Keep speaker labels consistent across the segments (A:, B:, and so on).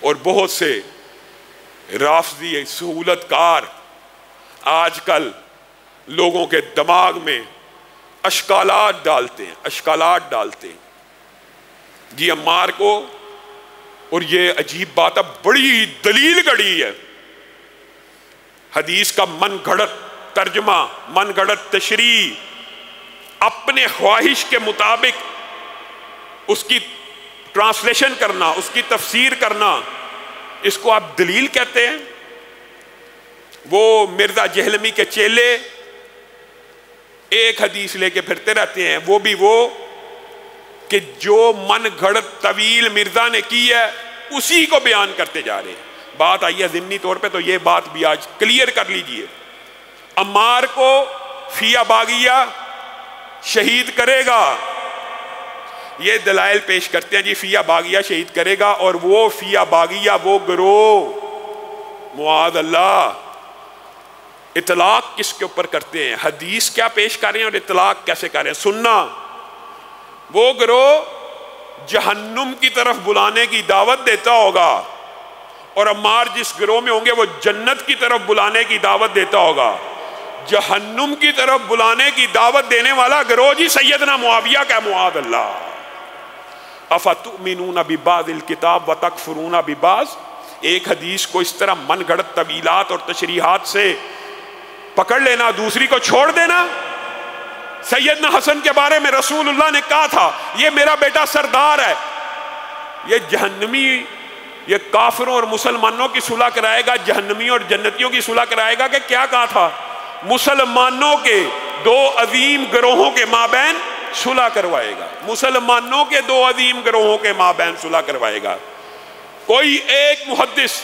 A: اور بہت سے رافضی سہولت کار آج کل لوگوں کے دماغ میں اشکالات ڈالتے ہیں جی عمار کو، اور یہ عجیب بات ہے، بڑی دلیل گڑی ہے، حدیث کا من گھڑت ترجمہ، من گھڑت تشریح، اپنے خواہش کے مطابق اس کی ٹرانسلیشن کرنا، اس کی تفسیر کرنا، اس کو آپ دلیل کہتے ہیں؟ وہ مرزا جہلمی کے چیلے ایک حدیث لے کے پھرتے رہتے ہیں، وہ بھی وہ کہ جو من گھڑت طویل مرزا نے کی ہے اسی کو بیان کرتے جا رہے ہیں۔ بات آئی ہے ضمنی طور پہ، تو یہ بات بھی آج کلیئر کر لیجئے، عمار کو فی باغیہ شہید کرے گا، یہ دلائل پیش کرتے ہیں جی فی باغیہ شہید کرے گا، اور وہ فی باغیہ وہ گروہ معاذ اللہ اطلاق کس کے اوپر کرتے ہیں؟ حدیث کیا پیش کر رہے ہیں اور اطلاق کیسے کر رہے ہیں؟ سننا، وہ گروہ جہنم کی طرف بلانے کی دعوت دیتا ہوگا، اور عمار جس گروہ میں ہوں گے وہ جنت کی طرف بلانے کی دعوت دیتا ہوگا۔ جہنم کی طرف بلانے کی دعوت دینے والا گروہ جی سیدنا معاویہ کا، معاذ اللہ۔ افتؤمنون ببعض الکتاب وتکفرون ببعض، ایک حدیث کو اس طرح من گھڑت طویلات اور تشریحات سے پکڑ لینا، دوسری کو چھوڑ دینا۔ سیدنا حسن کے بارے میں رسول اللہ نے کہا تھا یہ میرا بیٹا سردار ہے، یہ جہنمی، یہ کافروں اور مسلمانوں کی صلح کرائے گا، جہنمیوں اور جنتیوں کی صلح کرائے گا، کہ کیا کہا تھا؟ مسلمانوں کے دو عظیم گروہوں کے مابین صلح کروائے گا، مسلمانوں کے دو عظیم گروہوں کے مابین صلح کروائے گا۔ کوئی ایک محدث،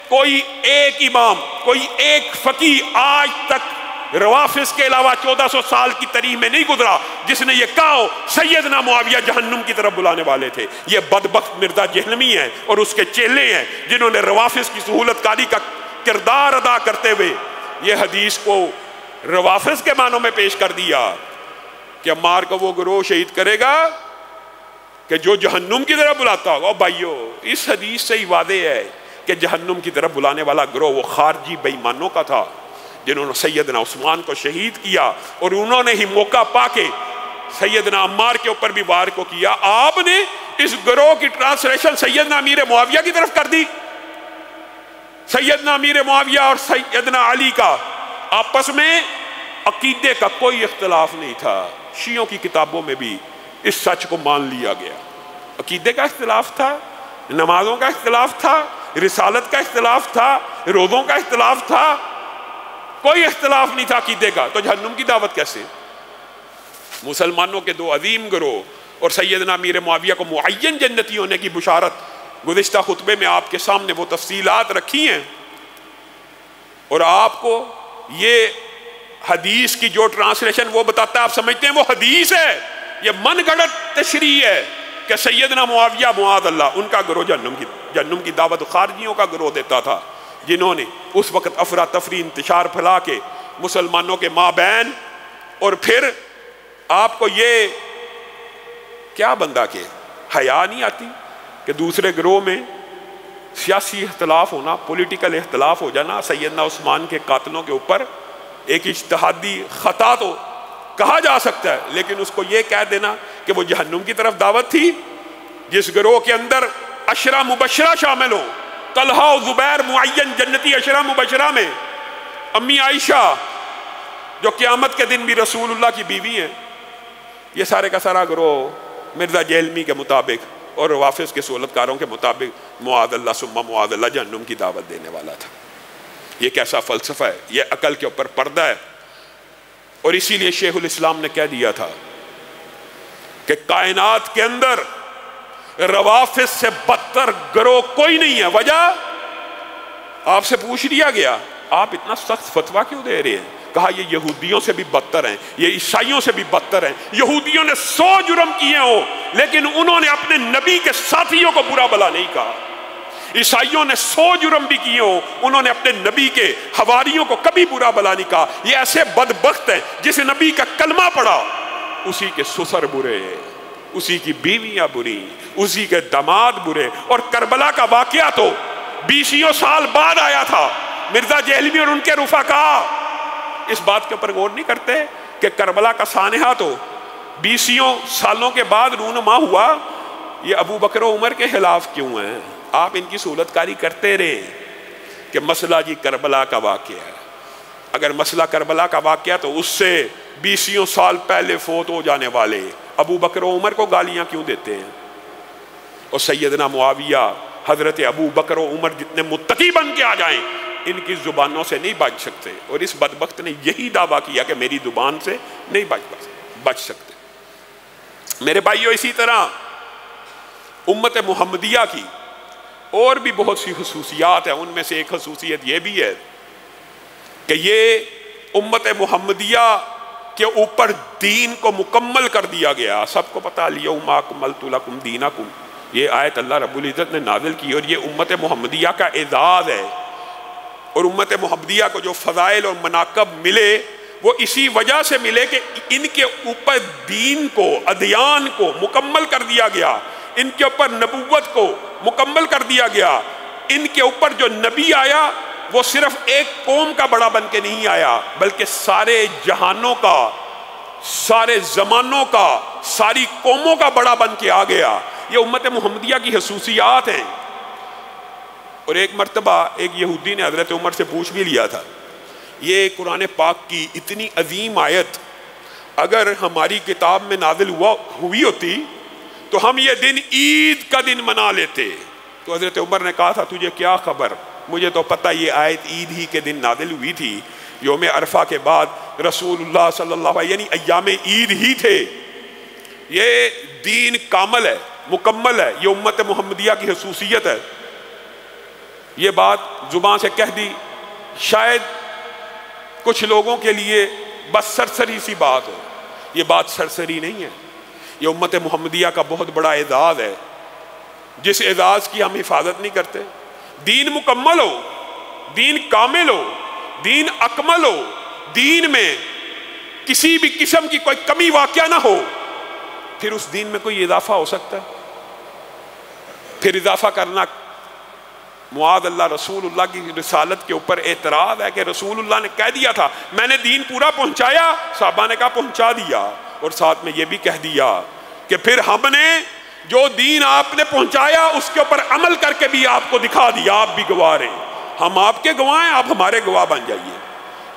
A: کوئی ایک امام، کوئی ایک فقیہ آج تک روافض کے علاوہ 1400 سال کی تاریخ میں نہیں گزرا جس نے یہ کہا ہو سیدنا معاویہ جہنم کی طرف بلانے والے تھے۔ یہ بدبخت مرزا جہلمی ہیں اور اس کے چیلے ہیں جنہوں نے روافض کی سہولت کاری کا کردار ادا کرتے ہوئے یہ حدیث کو روافض کے معنوں میں پیش کر دیا کہ عمار کو وہ گروہ شہید کرے گا کہ جو جہنم کی طرف بلاتا ہوگا۔ بھائیو، اس حدیث سے ہی واضح ہے کہ جہنم کی طرف بلانے والا گروہ وہ خارجی بے ایمانوں کا تھا جنہوں نے سیدنا عثمان کو شہید کیا، اور انہوں نے ہی موقع پا کے سیدنا عمار کے اوپر بھی وار کو کیا۔ آپ نے اس گروہ کی ٹرانسلیشن سیدنا امیر معاویہ کی طرف کر دی۔ سیدنا امیر معاویہ اور سیدنا علی کا آپس میں عقیدے کا کوئی اختلاف نہیں تھا، شیعوں کی کتابوں میں بھی اس سچ کو مان لیا گیا۔ عقیدے کا اختلاف تھا، نمازوں کا اختلاف تھا، رسالت کا اختلاف تھا، روزوں کا اختلاف تھا، کوئی اختلاف نہیں تھا عقیدے کا، تو جہنم کی دعوت کیسے؟ مسلمانوں کے دو عظیم گروہ اور سیدنا امیر معاویہ کو معین جنتی ہونے کی بشارت گزشتہ خطبے میں آپ کے سامنے وہ تفصیلات رکھی ہیں، اور آپ کو یہ حدیث کی جو ٹرانسلیشن وہ بتاتا ہے آپ سمجھتے ہیں وہ حدیث ہے، یہ من گھڑت تشریح ہے کہ سیدنا معاویہ معاذ اللہ ان کا گروہ جہنم کی دعوت خارجیوں کا گروہ دیتا تھا، جنہوں نے اس وقت افراتفری انتشار پھیلا کے مسلمانوں کے مابین، اور پھر آپ کو یہ کیا بندہ کہ حیا نہیں آتی کہ دوسرے گروہ میں سیاسی اختلاف ہونا، پولیٹیکل اختلاف ہو جانا، سیدنا عثمان کے قاتلوں کے اوپر ایک اجتہادی خطا تو کہا جا سکتا ہے، لیکن اس کو یہ کہہ دینا کہ وہ جہنم کی طرف دعوت تھی، جس گروہ کے اندر عشرہ مبشرہ شامل ہوں، طلحہ و زبیر معین جنتی عشرہ مبشرہ میں، امی عائشہ جو قیامت کے دن بھی رسول اللہ کی بیوی ہیں، یہ سارے کا سارا گروہ مرزا جہلمی کے مطابق اور روافض کے سہولتکاروں کے مطابق معاذ اللہ ثم معاذ اللہ جہنم کی دعوت دینے والا تھا۔ یہ کیسا فلسفہ ہے، یہ عقل کے اوپر پردہ ہے، اور اسی لیے شیخ الاسلام نے کہہ دیا تھا کہ کائنات کے اندر روافض سے بدتر گروہ کوئی نہیں ہے۔ وجہ آپ سے پوچھ لیا گیا آپ اتنا سخت فتویٰ کیوں دے رہے ہیں؟ کہا یہ یہودیوں سے بھی بدتر ہیں، یہ عیسائیوں سے بھی بدتر ہیں۔ یہودیوں نے 100 جرم کیے ہوں لیکن انہوں نے اپنے نبی کے ساتھیوں کو برا بلا نہیں کہا، عیسائیوں نے 100 جرم بھی کیے ہوں انہوں نے اپنے نبی کے حواریوں کو کبھی برا بلا نہیں کہا۔ یہ ایسے بدبخت ہیں جس نبی کا کلمہ پڑھا اسی کے سسر برے، اسی کی بیویاں بری، اسی کے داماد برے. اور کربلا کا واقعہ تو 20 سال بعد آیا تھا. مرزا جہلوی اور ان کے رفقا اس بات کے اوپر غور نہیں کرتے کہ کربلا کا سانحہ تو 20 سالوں کے بعد رونما ہوا. یہ ابو بکر و عمر کے خلاف کیوں ہیں؟ آپ ان کی سہولت کاری کرتے رہے کہ مسئلہ جی کربلا کا واقعہ ہے. اگر مسئلہ کربلا کا واقعہ تو اس سے 20 سال پہلے فوت ہو جانے والے ابو بکر و عمر کو گالیاں کیوں دیتے ہیں؟ اور سیدنا معاویہ، حضرت ابو بکر و عمر جتنے متقی بن کے آ جائیں ان کی زبانوں سے نہیں بچ سکتے. اور اس بدبخت نے یہی دعویٰ کیا کہ میری زبان سے نہیں بچ سکتے. میرے بھائیو، اسی طرح امت محمدیہ کی اور بھی بہت سی خصوصیات ہیں. ان میں سے ایک خصوصیت یہ بھی ہے کہ یہ امت محمدیہ کے اوپر دین کو مکمل کر دیا گیا. سب کو پتا الیوم اکملت لکم دینکم، یہ آیت اللہ رب العزت نے نازل کی اور یہ امت محمدیہ کا اعزاز ہے. اور امت محمدیہ کو جو فضائل اور مناقب ملے وہ اسی وجہ سے ملے کہ ان کے اوپر دین کو، ادیان کو مکمل کر دیا گیا. ان کے اوپر نبوت کو مکمل کر دیا گیا. ان کے اوپر جو نبی آیا وہ صرف ایک قوم کا بڑا بن کے نہیں آیا بلکہ سارے جہانوں کا، سارے زمانوں کا، ساری قوموں کا بڑا بن کے آ گیا. یہ امت محمدیہ کی خصوصیات ہیں. اور ایک مرتبہ ایک یہودی نے حضرت عمر سے پوچھ بھی لیا تھا، یہ قرآن پاک کی اتنی عظیم آیت اگر ہماری کتاب میں نازل ہوئی ہوتی تو ہم یہ دن عید کا دن منا لیتے. تو حضرت عمر نے کہا تھا تجھے کیا خبر، مجھے تو پتہ یہ آیت عید ہی کے دن نازل ہوئی تھی. یوم عرفہ کے بعد رسول اللہ صلی اللہ علیہ یعنی ایام عید ہی تھے. یہ دین کامل ہے، مکمل ہے. یہ امت محمدیہ کی خصوصیت ہے. یہ بات زبان سے کہہ دی، شاید کچھ لوگوں کے لیے بس سرسری سی بات ہو. یہ بات سرسری نہیں ہے. یہ امت محمدیہ کا بہت بڑا اعزاز ہے جس اعزاز کی ہم حفاظت نہیں کرتے. دین مکمل ہو، دین کامل ہو، دین اکمل ہو، دین میں کسی بھی قسم کی کوئی کمی واقع نہ ہو، پھر اس دین میں کوئی اضافہ ہو سکتا ہے؟ پھر اضافہ کرنا معاذ اللہ رسول اللہ کی رسالت کے اوپر اعتراض ہے کہ رسول اللہ نے کہہ دیا تھا میں نے دین پورا پہنچایا، صحابہ نے کہا پہنچا دیا، اور ساتھ میں یہ بھی کہہ دیا کہ پھر ہم نے جو دین آپ نے پہنچایا اس کے اوپر عمل کر کے بھی آپ کو دکھا دیا، آپ بھی گواہ رہے. ہم آپ کے گواہ ہیں، آپ ہمارے گواہ بن جائیے.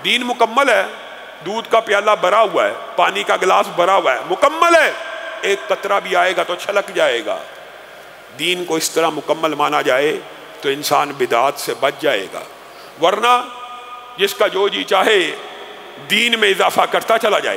A: دین مکمل ہے. دودھ کا پیالہ بھرا ہوا ہے، پانی کا گلاس بھرا ہوا ہے، مکمل ہے. ایک قطرہ بھی آئے گا تو چھلک جائے گا. دین کو اس طرح مکمل مانا جائے تو انسان بدعات سے بچ جائے گا. ورنہ جس کا جو جی چاہے دین میں اضافہ کرتا چلا جائے.